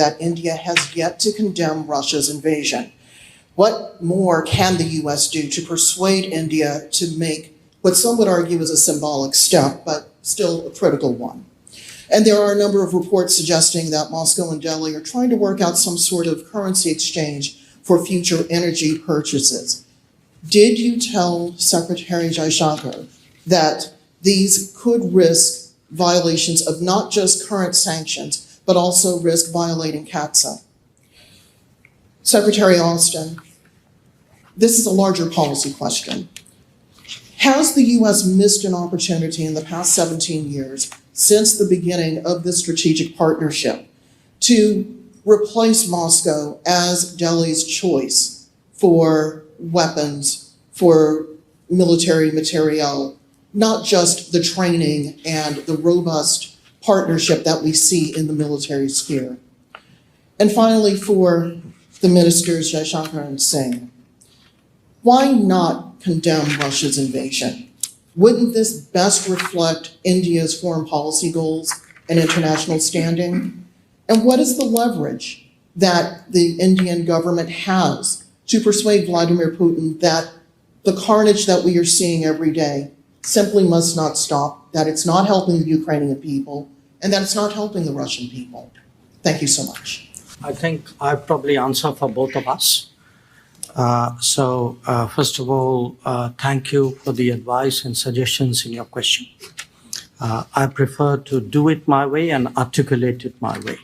that India has yet to condemn Russia's invasion. What more can the U.S. do to persuade India to make what some would argue is a symbolic step, but still a critical one? And there are a number of reports suggesting that Moscow and Delhi are trying to work out some sort of currency exchange for future energy purchases. Did you tell Secretary Jaishankar that these could risk violations of not just current sanctions, but also risk violating CAATSA? Secretary Austin, this is a larger policy question. Has the U.S. missed an opportunity in the past 17 years since the beginning of this strategic partnership to replace Moscow as Delhi's choice for weapons, for military materiel, not just the training and the robust partnership that we see in the military sphere? And finally, for the ministers Jaishankar and Singh, why not condemn Russia's invasion? Wouldn't this best reflect India's foreign policy goals and international standing? And what is the leverage that the Indian government has to persuade Vladimir Putin that the carnage that we are seeing every day simply must not stop, that it's not helping the Ukrainian people, and that it's not helping the Russian people? Thank you so much. I think I probably answer for both of us. First of all, thank you for the advice and suggestions in your question. I prefer to do it my way and articulate it my way.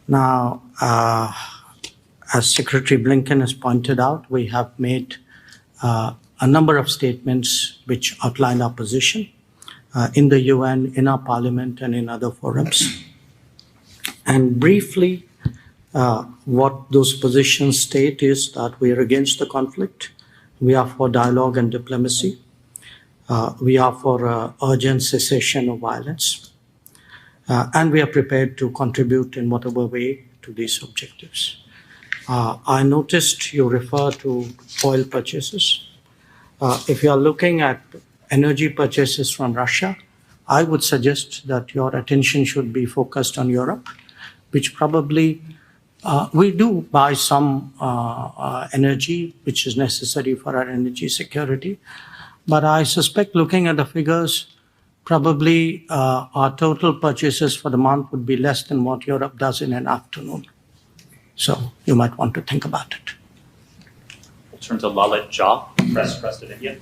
Now, as Secretary Blinken has pointed out, we have made a number of statements which outline our position in the UN, in our parliament, and in other forums. And briefly, what those positions state is that we are against the conflict. We are for dialogue and diplomacy. We are for urgent cessation of violence. And we are prepared to contribute in whatever way to these objectives. I noticed you refer to oil purchases. If you are looking at energy purchases from Russia, I would suggest that your attention should be focused on Europe, which probably we do buy some energy which is necessary for our energy security. But I suspect, looking at the figures, probably our total purchases for the month would be less than what Europe does in an afternoon. So you might want to think about it. We'll turn to Lalit Jha, Press of India.